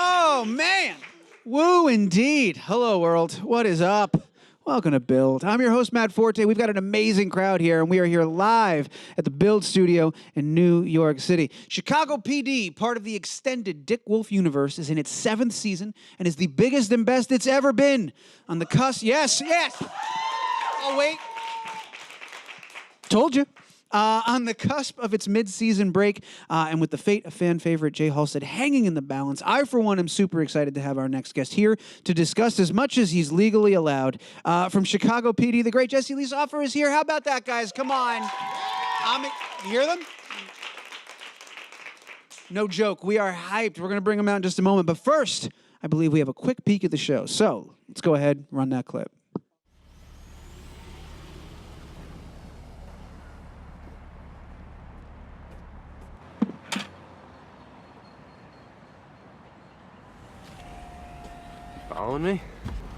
Oh, man. Woo, indeed. Hello, world. What is up? Welcome to Build. I'm your host, Matt Forte. We've got an amazing crowd here, and we are here live at the Build studio in New York City. Chicago PD, part of the extended Dick Wolf universe, is in its 7th season and is the biggest and best it's ever been. On the cusp, yes. Oh, wait. Told you. On the cusp of its mid-season break, and with the fate of fan favorite Jay Halstead hanging in the balance, I, for one, am super excited to have our next guest here to discuss as much as he's legally allowed. From Chicago PD, the great Jesse Lee Soffer is here. How about that, guys? Come on. You hear them? No joke. We are hyped. We're going to bring them out in just a moment. But first, I believe we have a quick peek at the show. So let's go ahead, run that clip. Following me?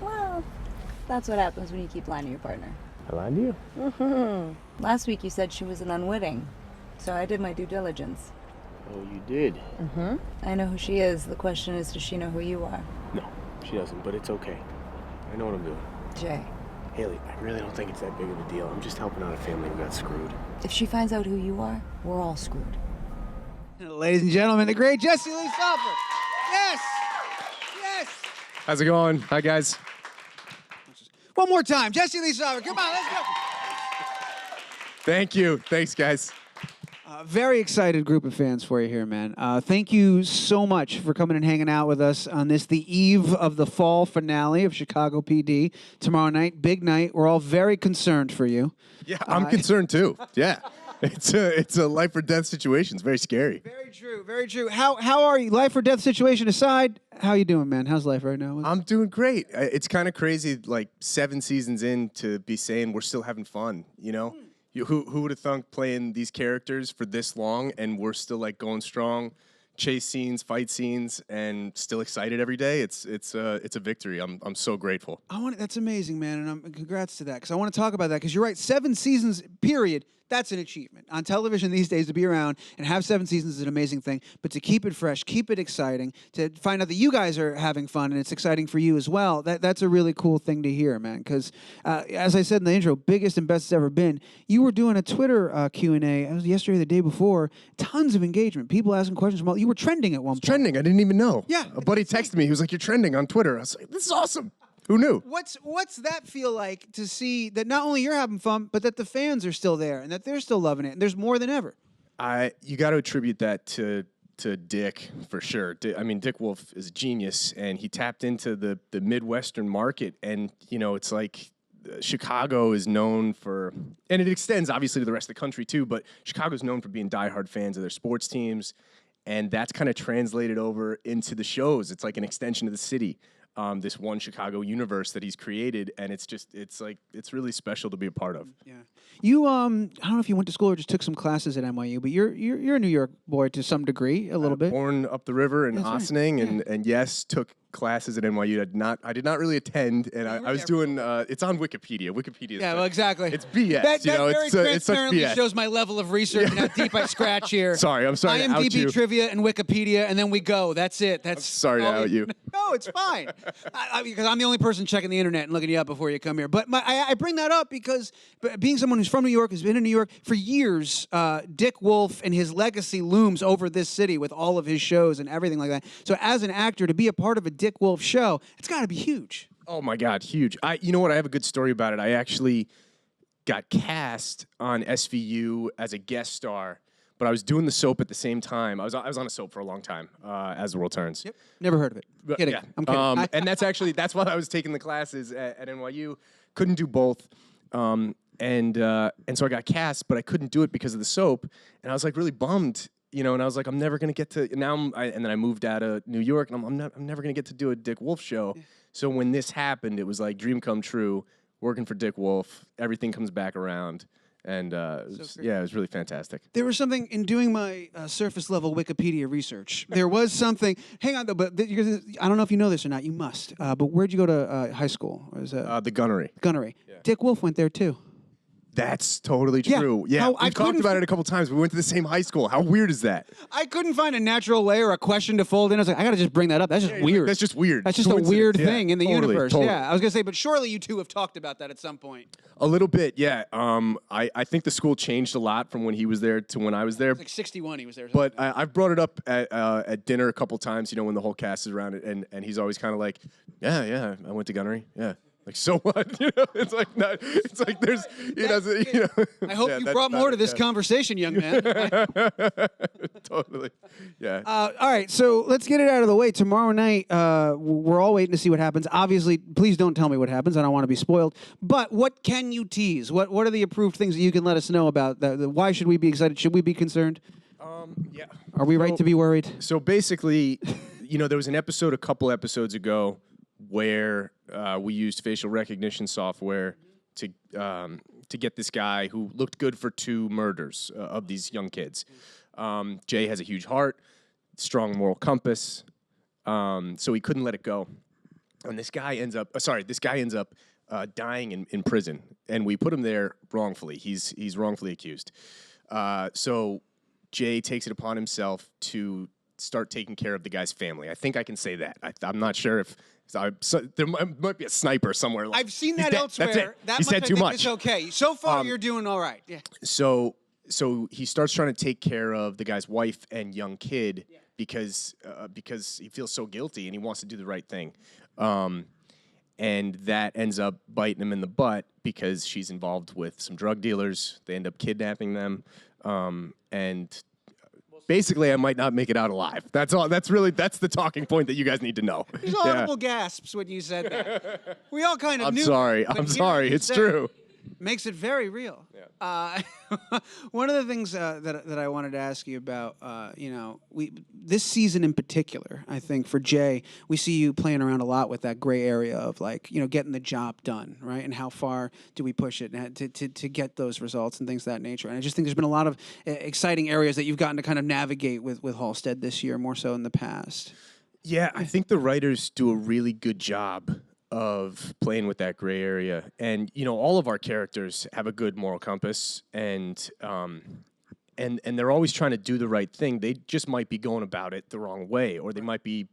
Well, that's what happens when you keep lying to your partner. I lied to you? Mm-hmm. Last week you said she was an unwitting, so I did my due diligence. Oh, you did? Mm-hmm. I know who she is. The question is, does she know who you are? No, she doesn't, but it's okay. I know what I'm doing. Jay. Haley, I really don't think it's that big of a deal. I'm just helping out a family who got screwed. If she finds out who you are, we're all screwed. Ladies and gentlemen, the great Jesse Lee Soffer. Yes! How's it going? Hi, guys. One more time. Jesse Lee Soffer. Come on, let's go. Thank you. Thanks, guys. Very excited group of fans for you here, man. Thank you so much for coming and hanging out with us on this, the eve of the fall finale of Chicago PD. Tomorrow night, big night. We're all very concerned for you. Yeah, I'm concerned, too. Yeah. It's a life or death situation. It's very scary. Very true. Very true. How are you? Life or death situation aside, how you doing, man? How's life right now? I'm doing great. It's kind of crazy, like 7 seasons in, to be saying we're still having fun, you know? Who would have thunk playing these characters for this long, and we're still like going strong, chase scenes, fight scenes, and still excited every day. It's a victory. I'm so grateful. That's amazing, man, and congrats to that, because I want to talk about that, because you're right, 7 seasons, period. That's an achievement. On television these days, to be around and have 7 seasons is an amazing thing. But to keep it fresh, keep it exciting, to find out that you guys are having fun and it's exciting for you as well, that's a really cool thing to hear, man. Because as I said in the intro, biggest and best it's ever been. You were doing a Twitter Q&A, it was yesterday or the day before, tons of engagement, people asking questions. Well, you were trending at one point. Trending, I didn't even know. Yeah. A buddy texted me, he was like, "You're trending on Twitter." I was like, "This is awesome." Who knew? What's that feel like to see that not only you're having fun, but that the fans are still there and that they're still loving it and there's more than ever? You got to attribute that to Dick, for sure. Dick Wolf is a genius, and he tapped into the Midwestern market, and, you know, it's like Chicago is known for, and it extends, obviously, to the rest of the country, too, but Chicago's known for being diehard fans of their sports teams, and that's kind of translated over into the shows. It's like an extension of the city. This one Chicago universe that he's created, and it's really special to be a part of. Yeah, you I don't know if you went to school or just took some classes at NYU, but you're a New York boy to some degree, a little bit. Born up the river in Ossining, right. and yes, took classes at NYU. I did not really attend, and I was doing. It's on Wikipedia. Wikipedia. Yeah, well, exactly. It's BS. That it's such transparently BS. shows my level of rearch and how deep I scratch here. Sorry, I'm sorry. to out you. IMDb trivia and Wikipedia, and then we go. That's it. I'm sorry to out you. No, it's fine. Because I'm the only person checking the internet and looking you up before you come here. But I bring that up because being someone who's from New York, has been in New York for years, Dick Wolf and his legacy looms over this city with all of his shows and everything like that. So as an actor, to be a part of a Dick Wolf show, it's got to be huge. Oh, my God, huge. You know what? I have a good story about it. I actually got cast on SVU as a guest star, but I was doing the soap at the same time. I was on a soap for a long time, As the World Turns. Yep. Never heard of it. Kidding. Yeah. I'm kidding. And that's why I was taking the classes at NYU. Couldn't do both. And so I got cast, but I couldn't do it because of the soap. And I was like really bummed, you know, and I was like, I'm never going to get to, and then I moved out of New York, and I'm never going to get to do a Dick Wolf show. Yeah. So when this happened, it was like dream come true, working for Dick Wolf, everything comes back around. And it was really fantastic. There was something in doing my surface level Wikipedia research. There was something. Hang on, though, but I don't know if you know this or not. You must. But where'd you go to high school? The Gunnery. Gunnery. Yeah. Dick Wolf went there too. That's totally Yeah. true. Yeah, How- I we've talked couldn't about f- it a couple times. We went to the same high school. How weird is that? I couldn't find a natural way or a question to fold in. I was like, I got to just bring that up. That's just weird. That's just weird. That's just a Coincidence. weird Yeah, thing in the totally, universe. totally. Yeah, I was gonna say, but surely you two have talked about that at some point. A little bit, yeah. I think the school changed a lot from when he was there to when I was there. It's like 61, he was there. or But something. I've brought it up at dinner a couple times, when the whole cast is around it, and he's always kind of like, yeah, I went to gunnery, yeah. Like, so what? It's like not, it's like there's, I hope you brought more to this conversation, young man. Totally, yeah. All right, so let's get it out of the way. Tomorrow night, we're all waiting to see what happens. Obviously, please don't tell me what happens. I don't want to be spoiled. But what can you tease? What are the approved things that you can let us know about? Why should we be excited? Should we be concerned? Yeah. Are we right to be worried? So basically, there was an episode a couple episodes ago where we used facial recognition software to get this guy who looked good for 2 murders of these young kids. Jay has a huge heart, strong moral compass, so he couldn't let it go. And this guy ends up dying in prison, and we put him there wrongfully. He's wrongfully accused. So Jay takes it upon himself to start taking care of the guy's family. I think I can say that. I'm not sure if there might be a sniper somewhere. I've seen He's that dead. elsewhere. That's it. That He much said I too think much. It's okay. So far, you're doing all right. Yeah. So he starts trying to take care of the guy's wife and young kid because he feels so guilty and he wants to do the right thing. And that ends up biting him in the butt because she's involved with some drug dealers. They end up kidnapping them. And basically, I might not make it out alive. That's all. That's the talking point that you guys need to know. There's audible gasps when you said that. We all kind of I'm knew. sorry. but I'm hearing sorry. you It's say true. it makes it very real. One of the things that I wanted to ask you about, this season in particular, I think for Jay, we see you playing around a lot with that gray area of getting the job done, right? And how far do we push it to get those results and things of that nature? And I just think there's been a lot of exciting areas that you've gotten to kind of navigate with Halstead this year, more so in the past. Yeah, I think the writers do a really good job of playing with that gray area. And, all of our characters have a good moral compass and they're always trying to do the right thing. They just might be going about it the wrong way, or they might be,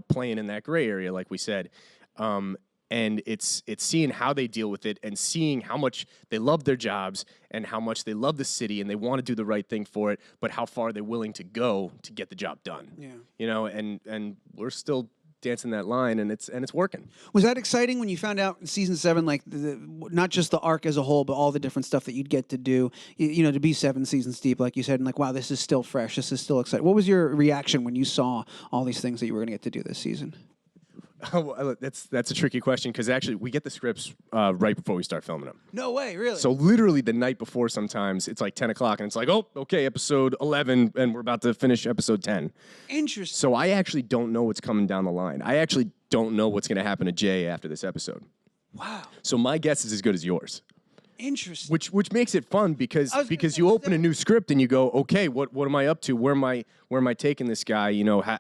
playing in that gray area, like we said. And it's seeing how they deal with it and seeing how much they love their jobs and how much they love the city and they want to do the right thing for it, but how far they're willing to go to get the job done. Yeah. And we're still dancing that line, and it's working. Was that exciting when you found out in season 7, not just the arc as a whole, but all the different stuff that you'd get to do, to be 7 seasons deep, like you said, and wow, this is still fresh, this is still exciting. What was your reaction when you saw all these things that you were going to get to do this season? Oh, that's a tricky question because actually we get the scripts right before we start filming them. No way, really? So literally the night before, sometimes it's like 10 o'clock and it's like, oh, okay, episode 11, and we're about to finish episode 10. Interesting. So I actually don't know what's coming down the line. I actually don't know what's going to happen to Jay after this episode. Wow. So my guess is as good as yours. Interesting. Which makes it fun because you open a new script and you go, okay, what am I up to? Where am I taking this guy?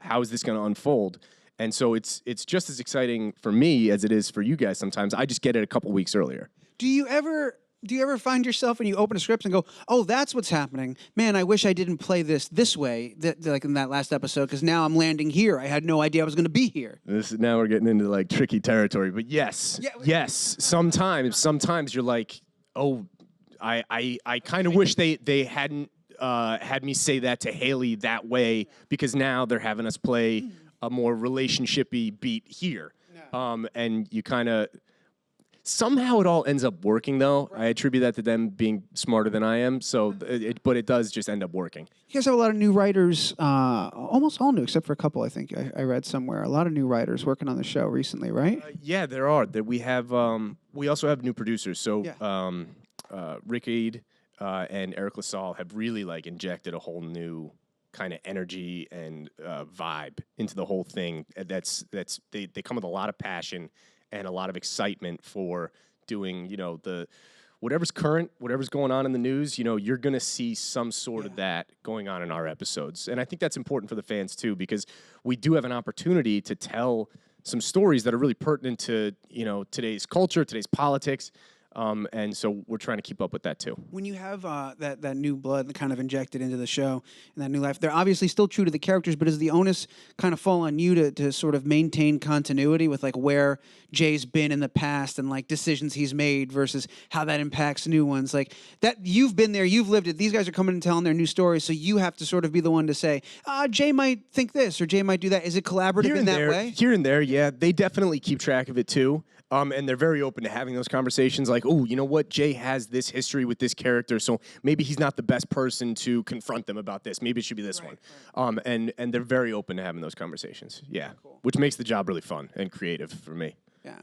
How is this going to unfold? And so it's just as exciting for me as it is for you guys sometimes. I just get it a couple weeks earlier. Do you ever find yourself when you open a script and go, oh, that's what's happening? Man, I wish I didn't play this way, like in that last episode, because now I'm landing here. I had no idea I was going to be here. Now we're getting into tricky territory. But yes, sometimes you're like, oh, I kind of wish they hadn't had me say that to Haley that way, because now they're having us play a more relationship-y beat here. And you kind of... Somehow it all ends up working, though. Right. I attribute that to them being smarter than I am. So, but it does just end up working. You guys have a lot of new writers, almost all new, except for a couple, I think I read somewhere. A lot of new writers working on the show recently, right? Yeah, there are. We have. We also have new producers. So, Rick Aid and Eric LaSalle have really injected a whole new kind of energy and vibe into the whole thing. They come with a lot of passion and a lot of excitement for doing, the whatever's current, whatever's going on in the news, you're going to see some sort of that going on in our episodes. And I think that's important for the fans too, because we do have an opportunity to tell some stories that are really pertinent to, today's culture, today's politics. And so we're trying to keep up with that too. When you have that new blood kind of injected into the show and that new life, they're obviously still true to the characters, but does the onus kind of fall on you to sort of maintain continuity with like where Jay's been in the past and like decisions he's made versus how that impacts new ones? Like that, you've been there, you've lived it. These guys are coming and telling their new stories, so you have to sort of be the one to say, Jay might think this or Jay might do that. Is it collaborative in that way? Here and there, yeah. They definitely keep track of it too. And they're very open to having those conversations like, oh, you know what? Jay has this history with this character, so maybe he's not the best person to confront them about this. Maybe it should be this one. And they're very open to having those conversations. Yeah, cool. Which makes the job really fun and creative for me. Yeah.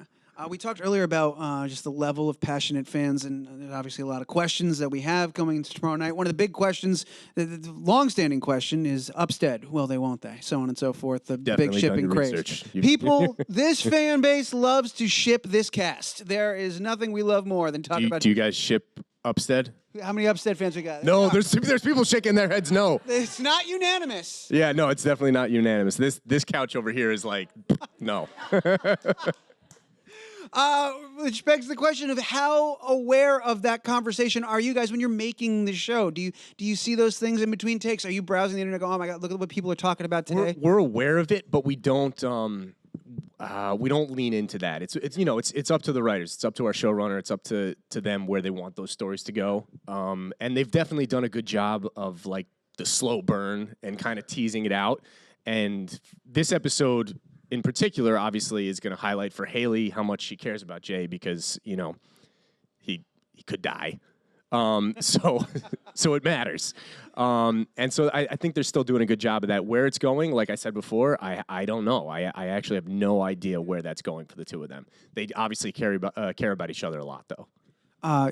We talked earlier about just the level of passionate fans, and there's obviously a lot of questions that we have coming into tomorrow night. One of the big questions, the long-standing question, is Upstead. Will they, won't they? So on and so forth. The Definitely big shipping craze. People, this fan base loves to ship this cast. There is nothing we love more than talking about. Do you guys ship Upstead? How many Upstead fans we got? No, there's people shaking their heads no. It's not unanimous. Yeah, no, it's definitely not unanimous. This couch over here is like, no. Which begs the question of how aware of that conversation are you guys when you're making the show? Do you see those things in between takes? Are you browsing the internet, go, oh my God, look at what people are talking about today? We're aware of it, but we don't lean into that. It's up to the writers. It's up to our showrunner. It's up to them where they want those stories to go. And they've definitely done a good job of like the slow burn and kind of teasing it out. And this episode in particular, obviously, is going to highlight for Haley how much she cares about Jay because, you know, he could die. So it matters. And so I think they're still doing a good job of that. Where it's going, like I said before, I don't know. I actually have no idea where that's going for the two of them. They obviously care about each other a lot, though.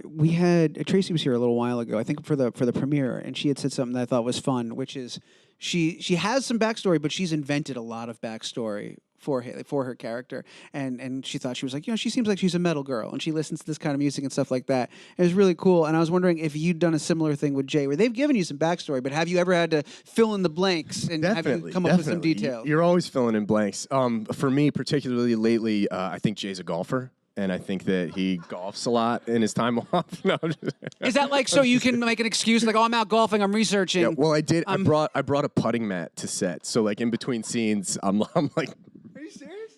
We had Tracy was here a little while ago, I think for the premiere, and she had said something that I thought was fun, which is she has some backstory, but she's invented a lot of backstory for Haley, for her character, and she thought she was like, you know, she seems like she's a metal girl, and she listens to this kind of music and stuff like that. It was really cool, and I was wondering if you'd done a similar thing with Jay, where they've given you some backstory, but have you ever had to fill in the blanks and have you come up with some details? You're always filling in blanks. For me, particularly lately, I think Jay's a golfer. And I think that he golfs a lot in his time off. No, is that like so you can make an excuse like, oh, I'm out golfing, I'm researching? Yeah, well, I did. I brought a putting mat to set. So like in between scenes, I'm like, are you serious?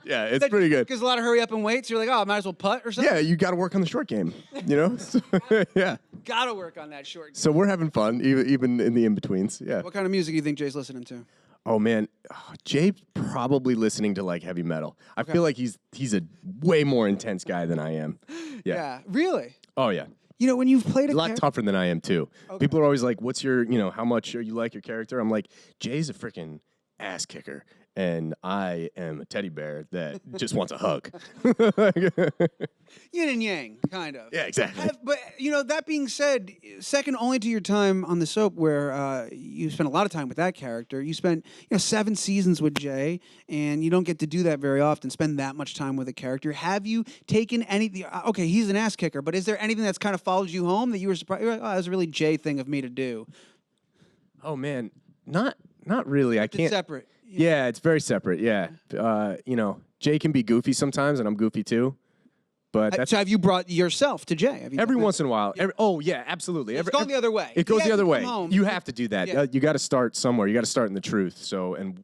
Yeah, it's pretty good. Because a lot of hurry up and wait. So you're like, oh, I might as well putt or something. Yeah, you got to work on the short game. You know? Yeah. Got to work on that short game. So we're having fun, even in the in betweens. Yeah. What kind of music do you think Jay's listening to? Oh man, Jay probably listening to like heavy metal. I feel like he's a way more intense guy than I am. Yeah. Really? Oh yeah. You know, when you've played a lot tougher than I am too. Okay. People are always like, "What's your, how much are you like your character?" I'm like, Jay's a freaking ass kicker, and I am a teddy bear that just wants a hug. Yin and yang, kind of. Yeah, exactly. But, that being said, second only to your time on the soap where you spent a lot of time with that character. You spent, 7 seasons with Jay, and you don't get to do that very often, spend that much time with a character. Have you taken any, okay, he's an ass kicker, but is there anything that's kind of followed you home that you were surprised, that was a really Jay thing of me to do? Oh, man, not really. I can't. It's separate. Yeah, it's very separate. Yeah. Jay can be goofy sometimes, and I'm goofy too. But so have you brought yourself to Jay? Every once in a while. Yeah, absolutely. It's gone the other way. It goes the other way. You have to do that. Yeah. You got to start somewhere. You got to start in the truth. So, and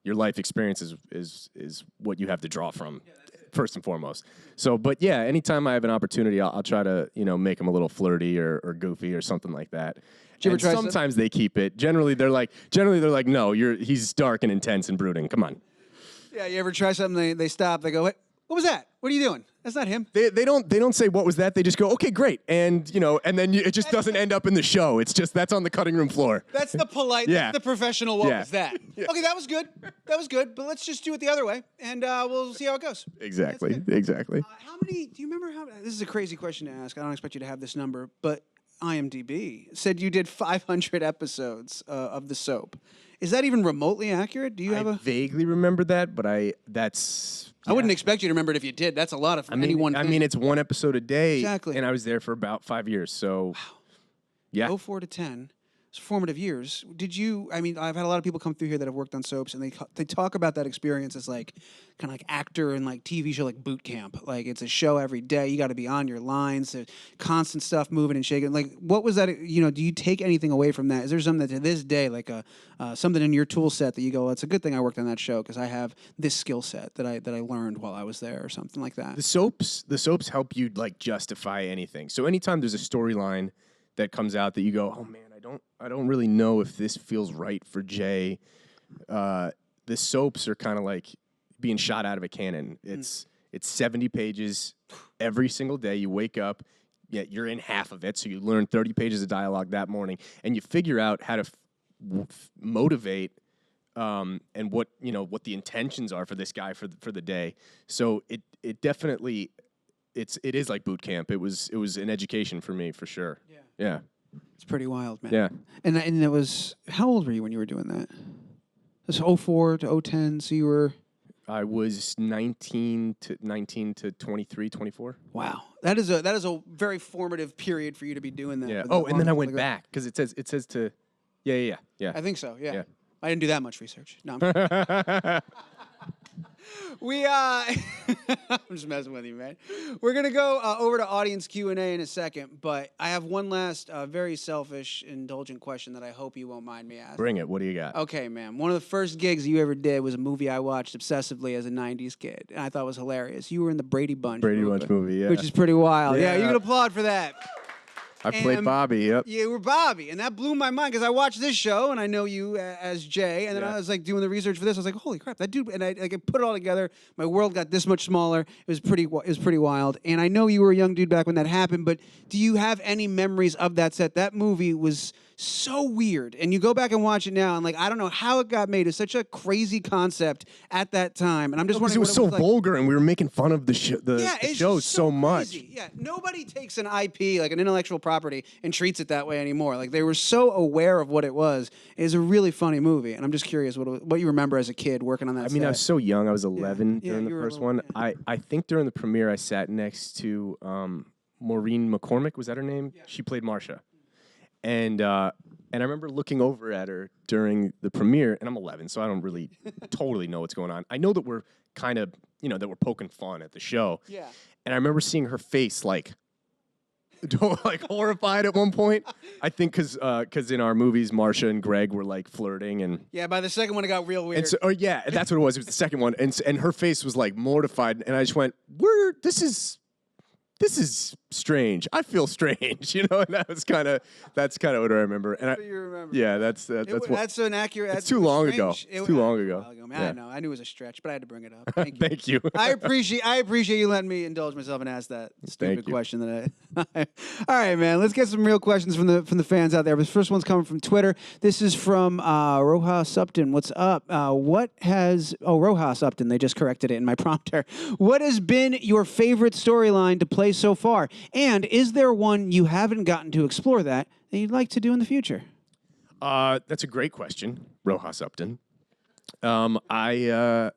your life experience is what you have to draw from, first and foremost. So, but yeah, anytime I have an opportunity, I'll try to make him a little flirty or goofy or something like that. And sometimes they keep it. Generally, they're like, no, he's dark and intense and brooding. Come on. Yeah, you ever try something? They stop. They go, what was that? What are you doing? That's not him. They don't say what was that. They just go, okay, great, and and then it just doesn't end up in the show. It's just that's on the cutting room floor. That's the polite, that's the professional. What was that? Yeah. Okay, that was good. That was good. But let's just do it the other way, and we'll see how it goes. Exactly. How many? Do you remember how? This is a crazy question to ask. I don't expect you to have this number, but IMDb said you did 500 episodes of the soap. Is that even remotely accurate? Do you have I vaguely remember that, but I wouldn't expect you to remember it if you did. That's a lot of any one thing. I mean, it's one episode a day. Exactly. And I was there for about 5 years, so wow. Yeah. Go 4 to 10. formative years. Did you? I mean, I've had a lot of people come through here that have worked on soaps, and they talk about that experience as like kind of like actor and like TV show like boot camp. Like it's a show every day. You got to be on your lines. There's constant stuff moving and shaking. Like what was that? You know, do you take anything away from that? Is there something that to this day, like something in your tool set that you go, well, it's a good thing I worked on that show because I have this skill set that I learned while I was there, or something like that? The soaps help you like justify anything. So anytime there's a storyline that comes out that you go, oh man, I don't really know if this feels right for Jay. The soaps are kind of like being shot out of a cannon. It's 70 pages every single day. You wake up, you're in half of it, so you learn 30 pages of dialogue that morning, and you figure out how to motivate and what the intentions are for this guy for the day. So it definitely it is like boot camp. It was an education for me for sure. Yeah. It's pretty wild, man. Yeah. And it was, how old were you when you were doing that? It was 04 to 010, so you were... I was 19 to 23, 24. Wow. That is a very formative period for you to be doing that. Yeah. Oh, and then I went back because it says to... Yeah. I think so, yeah. Yeah. I didn't do that much research. No, I'm kidding. I'm just messing with you, man. We're gonna go over to audience Q&A in a second, but I have one last very selfish, indulgent question that I hope you won't mind me asking. Bring it. What do you got? Okay, man. One of the first gigs you ever did was a movie I watched obsessively as a '90s kid, and I thought was hilarious. You were in the Brady Bunch. Movie, yeah. Which is pretty wild. Yeah, you can applaud for that. I played Bobby. Yep. You were Bobby, and that blew my mind because I watched this show and I know you as Jay, and then I was like doing the research for this. I was like, "Holy crap, that dude!" And I put it all together. My world got this much smaller. It was pretty wild. And I know you were a young dude back when that happened, but do you have any memories of that set? That movie was so weird, and you go back and watch it now, and like I don't know how it got made. It's such a crazy concept at that time, and I'm just wondering. It was so vulgar, and we were making fun of the it's show just so much. Crazy. Yeah, nobody takes an IP like an intellectual property and treats it that way anymore. Like they were so aware of what it was. It's a really funny movie, and I'm just curious what you remember as a kid working on that. I mean, I was so young. I was 11 during the first one. Yeah. I think during the premiere, I sat next to Maureen McCormick. Was that her name? Yeah. She played Marsha. And I remember looking over at her during the premiere, and I'm 11, so I don't really totally know what's going on. I know that we're kind of, that we're poking fun at the show. Yeah. And I remember seeing her face like horrified at one point. I think because in our movies, Marsha and Greg were like flirting and. Yeah, by the second one, it got real weird. And so, that's what it was. It was the second one, and her face was like mortified, and I just went, This is strange. I feel strange, and that's kind of what I remember. And you remember? Yeah, that's an accurate. It's too long ago. It's too long ago. I know. I knew it was a stretch, but I had to bring it up. Thank you. Thank you. I appreciate you letting me indulge myself and ask that stupid question that I. All right, man. Let's get some real questions from the fans out there. This first one's coming from Twitter. This is from Rojas Upton. What's up? Rojas Upton. They just corrected it in my prompter. What has been your favorite storyline to play so far? And is there one you haven't gotten to explore that you'd like to do in the future? That's a great question, Rojas Upton. I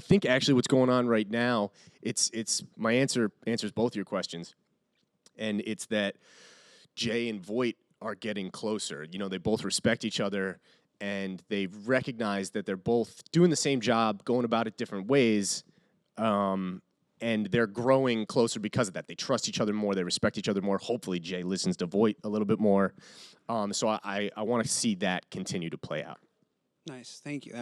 think actually what's going on right now, it's my answers both your questions, and it's that Jay and Voight are getting closer. They both respect each other, and they recognize that they're both doing the same job, going about it different ways. And they're growing closer because of that. They trust each other more. They respect each other more. Hopefully, Jay listens to Voight a little bit more. So I want to see that continue to play out. Nice. Thank you.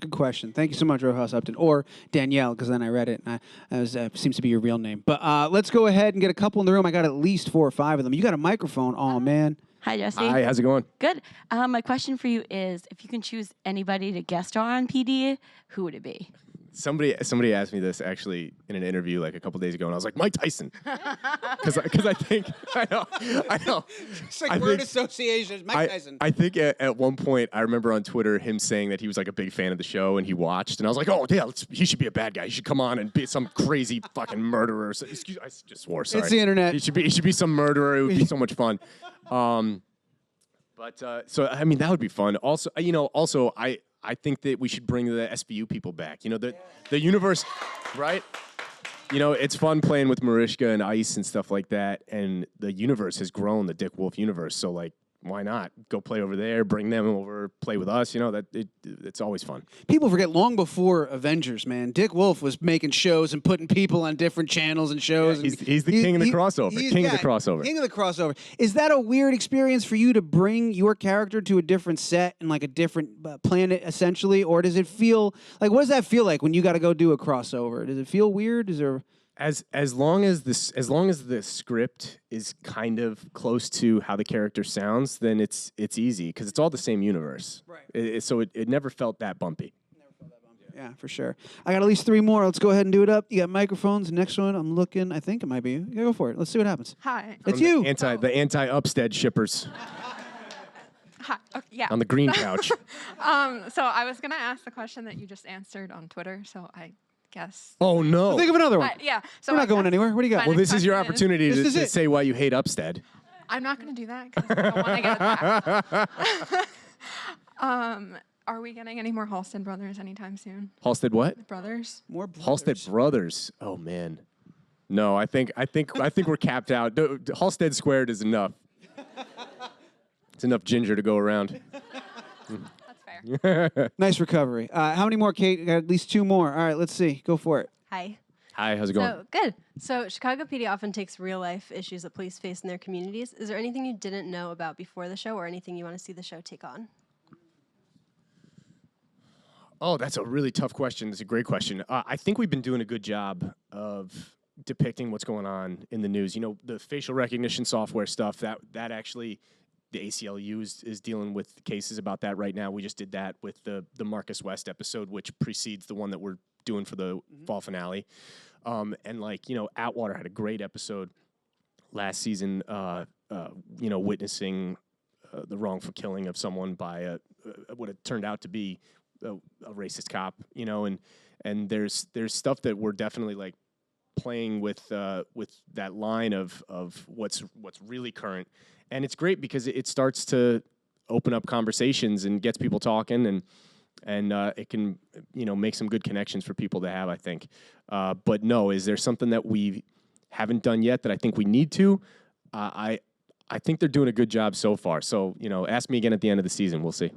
Good question. Thank you so much, Rojas Upton. Or Danielle, because then I read it, and that seems to be your real name. But let's go ahead and get a couple in the room. I got at least 4 or 5 of them. You got a microphone. Oh, man. Hi, Jesse. Hi, how's it going? Good. My question for you is, if you can choose anybody to guest star on PD, who would it be? Somebody asked me this actually in an interview like a couple days ago, and I was like, Mike Tyson, because I think I know. It's like word association. Mike Tyson. I think at one point I remember on Twitter him saying that he was like a big fan of the show and he watched, and I was like, oh yeah, he should be a bad guy. He should come on and be some crazy fucking murderer. So, I just swore. Sorry. It's the internet. He should be some murderer. It would be so much fun. So I mean that would be fun. Also, I think that we should bring the SVU people back. The universe, right? It's fun playing with Mariska and Ice and stuff like that. And the universe has grown, the Dick Wolf universe. So, like, why not go play over there? Bring them over, play with us. You know it's always fun. People forget long before Avengers, man. Dick Wolf was making shows and putting people on different channels and shows. Yeah, he's the king of the crossover. King of the crossover. King of the crossover. Is that a weird experience for you to bring your character to a different set and like a different planet, essentially, or does it feel like what does that feel like when you got to go do a crossover? Does it feel weird? Is there as long as the script is kind of close to how the character sounds, then it's easy because it's all the same universe. Right. So it never felt that bumpy. Yeah, for sure. I got at least 3 more. Let's go ahead and do it up. You got microphones. The next one, I'm looking. I think it might be you. Yeah, go for it. Let's see what happens. Hi. It's you. The anti-Upstead shippers. Hi. Okay, yeah. On the green couch. So I was gonna ask the question that you just answered on Twitter. So I guess. Oh no! Think of another one. Yeah. So we're not going anywhere. What do you got? Well, this is your opportunity to say why you hate Upstead. I'm not gonna do that because I don't want to get attacked. Are we getting any more Halstead brothers anytime soon? Halstead what? Brothers. More brothers. Halstead brothers. Oh man. No, I think we're capped out. Halstead squared is enough. It's enough ginger to go around. That's fair. Nice recovery. How many more, Kate? Got at least 2 more. All right, let's see. Go for it. Hi. Hi, how's it going? So, good. So, Chicago PD often takes real-life issues that police face in their communities. Is there anything you didn't know about before the show or anything you want to see the show take on? Oh, that's a really tough question. It's a great question. I think we've been doing a good job of depicting what's going on in the news. You know, the facial recognition software stuff, that actually, the ACLU is dealing with cases about that right now. We just did that with the Marcus West episode, which precedes the one that we're doing for the fall finale. And like, you know, Atwater had a great episode last season, you know, witnessing the wrongful killing of someone by what it turned out to be a racist cop, you know, and there's stuff that we're definitely like playing with that line of what's really current, and it's great because it starts to open up conversations and gets people talking, and it can, you know, make some good connections for people to have, I think. But no, is there something that we haven't done yet that I think we need to? I think they're doing a good job so far. So, you know, ask me again at the end of the season. We'll see.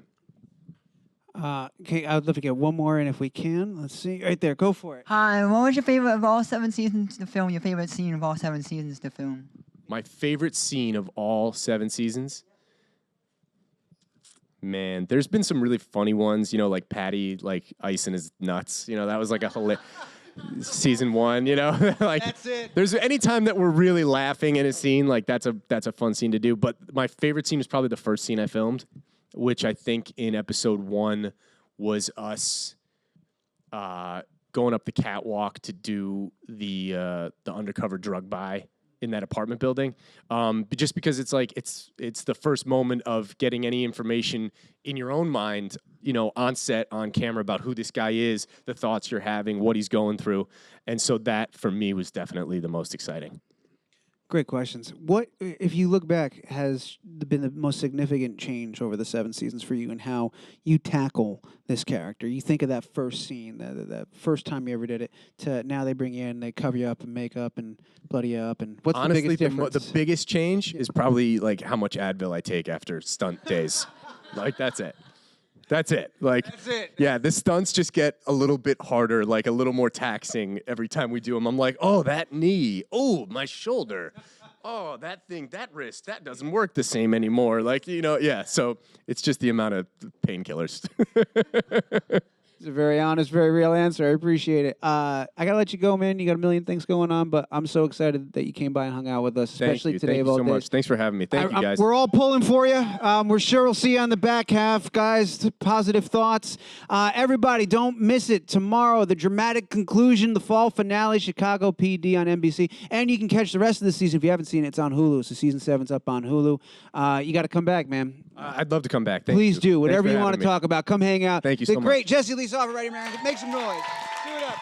Okay, I would love to get one more in if we can. Let's see. Right there. Go for it. Hi, what was your favorite of all 7 seasons to film? Your favorite scene of all 7 seasons to film? My favorite scene of all 7 seasons? Man, there's been some really funny ones, you know, like Patty, like icing his nuts. You know, that was like a hilarious season 1, you know? Like, that's it. There's any time that we're really laughing in a scene, like that's a fun scene to do. But my favorite scene is probably the first scene I filmed, which I think in episode 1 was us going up the catwalk to do the undercover drug buy in that apartment building. But just because it's like it's the first moment of getting any information in your own mind, you know, on set, on camera about who this guy is, the thoughts you're having, what he's going through. And so that for me was definitely the most exciting. Great questions. What, if you look back, has been the most significant change over the 7 seasons for you and how you tackle this character? You think of that first scene, that first time you ever did it, to now they bring you in, they cover you up in makeup and bloody you up. And what's honestly, the biggest difference? The biggest change is probably like how much Advil I take after stunt days. Like, that's it. That's it. Like, that's it. Yeah, the stunts just get a little bit harder, like a little more taxing every time we do them. I'm like, oh, that knee. Oh, my shoulder. Oh, that thing, that wrist, that doesn't work the same anymore. Like, you know, yeah. So it's just the amount of painkillers. It's a very honest, very real answer. I appreciate it. I got to let you go, man. You got a million things going on, but I'm so excited that you came by and hung out with us, especially today. Thank you so much. Thanks for having me. Thank you, guys. We're all pulling for you. We're sure we'll see you on the back half, guys. Positive thoughts. Everybody, don't miss it. Tomorrow, the dramatic conclusion, the fall finale, Chicago PD on NBC. And you can catch the rest of the season. If you haven't seen it, it's on Hulu. So season 7's up on Hulu. You got to come back, man. I'd love to come back. Please do. Whatever you want to talk about, come hang out. Thank you so much. The great Jesse Lee Soffer right here, man. Make some noise. Do it up.